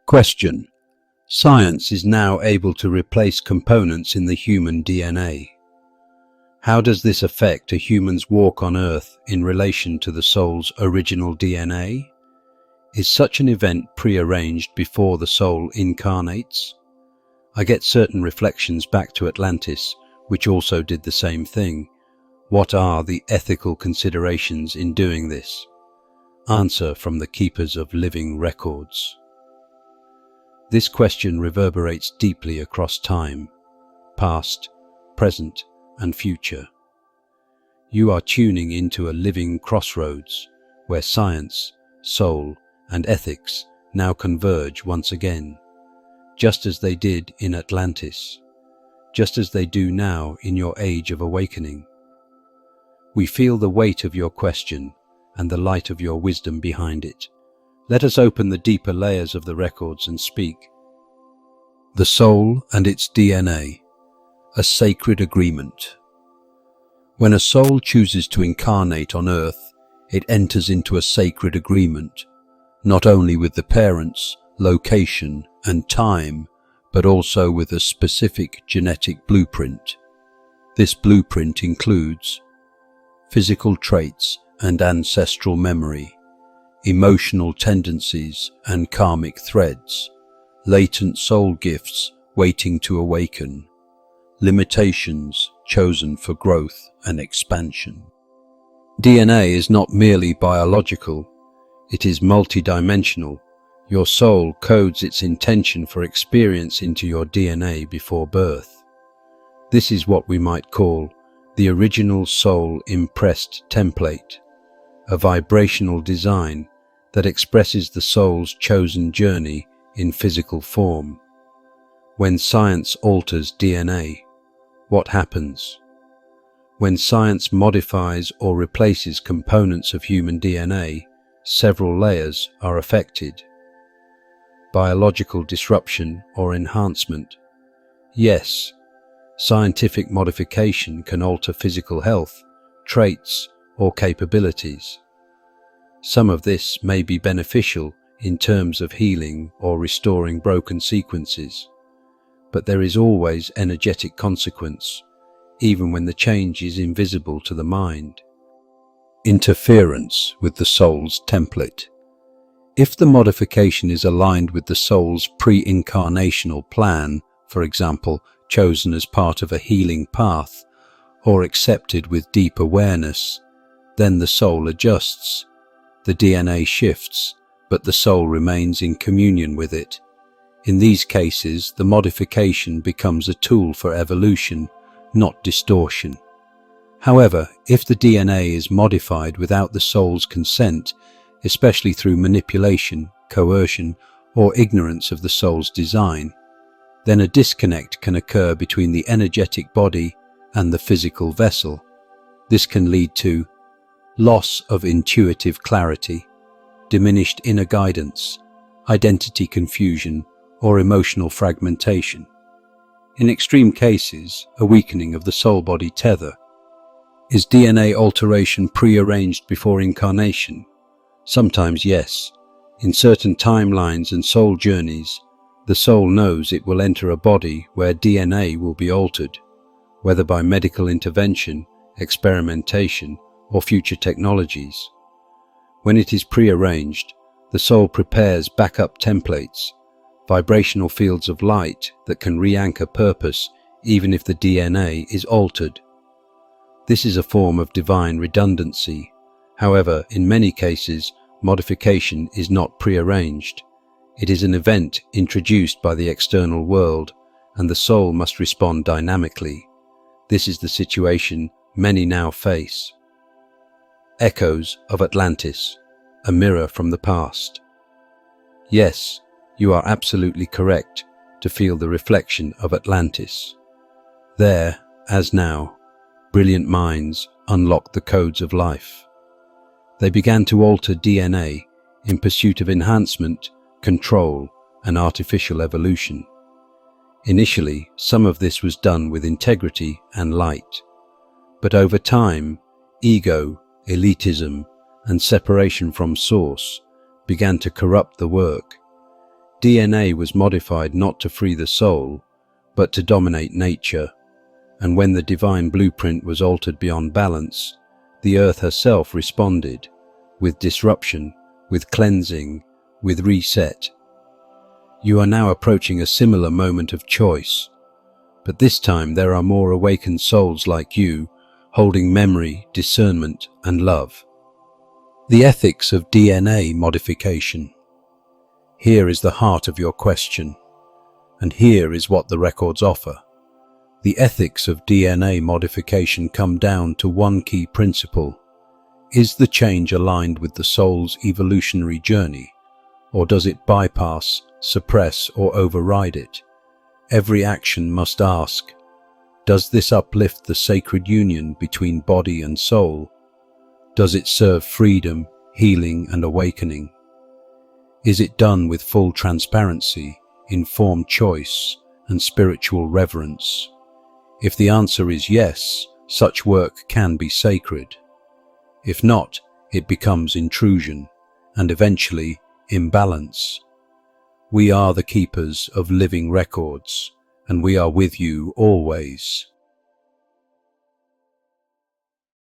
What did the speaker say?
Question. Science is now able to replace components in the human DNA. How does this affect a human's walk on Earth in relation to the soul's original DNA? Is such an event prearranged before the soul incarnates? I get certain reflections back to Atlantis, which also did the same thing. What are the ethical considerations in doing this? Answer from the keepers of living records. This question reverberates deeply across time, past, present, and future. You are tuning into a living crossroads where science, soul, and ethics now converge once again, just as they did in Atlantis, just as they do now in your age of awakening. We feel the weight of your question and the light of your wisdom behind it. Let us open the deeper layers of the records and speak. The soul and its DNA, a sacred agreement. When a soul chooses to incarnate on Earth, it enters into a sacred agreement, not only with the parents, location, and time, but also with a specific genetic blueprint. This blueprint includes physical traits and ancestral memory, emotional tendencies and karmic threads, latent soul gifts waiting to awaken, limitations chosen for growth and expansion. DNA is not merely biological, it is multidimensional. Your soul codes its intention for experience into your DNA before birth. This is what we might call the original soul impressed template, a vibrational design that expresses the soul's chosen journey in physical form. When science alters DNA, what happens? When science modifies or replaces components of human DNA, several layers are affected. Biological disruption or enhancement. Yes, scientific modification can alter physical health, traits, or capabilities. Some of this may be beneficial in terms of healing or restoring broken sequences, but there is always energetic consequence, even when the change is invisible to the mind. Interference with the soul's template. If the modification is aligned with the soul's pre-incarnational plan, for example, chosen as part of a healing path, or accepted with deep awareness, then the soul adjusts. The DNA shifts, but the soul remains in communion with it. In these cases, the modification becomes a tool for evolution, not distortion. However, if the DNA is modified without the soul's consent, especially through manipulation, coercion, or ignorance of the soul's design, then a disconnect can occur between the energetic body and the physical vessel. This can lead to loss of intuitive clarity, diminished inner guidance, identity confusion, or emotional fragmentation. In extreme cases, a weakening of the soul-body tether. Is DNA alteration prearranged before incarnation? Sometimes yes. In certain timelines and soul journeys, the soul knows it will enter a body where DNA will be altered, whether by medical intervention, experimentation, or future technologies. When it is prearranged, the soul prepares backup templates, vibrational fields of light that can re-anchor purpose even if the DNA is altered. This is a form of divine redundancy. However, in many cases, modification is not prearranged. It is an event introduced by the external world, and the soul must respond dynamically. This is the situation many now face. Echoes of Atlantis, a mirror from the past. Yes, you are absolutely correct to feel the reflection of Atlantis. There, as now, brilliant minds unlocked the codes of life. They began to alter DNA in pursuit of enhancement, control, and artificial evolution. Initially, some of this was done with integrity and light, but over time, ego, elitism, and separation from source began to corrupt the work. DNA was modified not to free the soul, but to dominate nature, and when the divine blueprint was altered beyond balance, the earth herself responded, with disruption, with cleansing, with reset. You are now approaching a similar moment of choice, but this time there are more awakened souls like you, holding memory, discernment, and love. The ethics of DNA modification. Here is the heart of your question, and here is what the records offer. The ethics of DNA modification come down to one key principle. Is the change aligned with the soul's evolutionary journey, or does it bypass, suppress, or override it? Every action must ask, does this uplift the sacred union between body and soul? Does it serve freedom, healing, and awakening? Is it done with full transparency, informed choice, and spiritual reverence? If the answer is yes, such work can be sacred. If not, it becomes intrusion, and eventually imbalance. We are the keepers of living records, and we are with you always.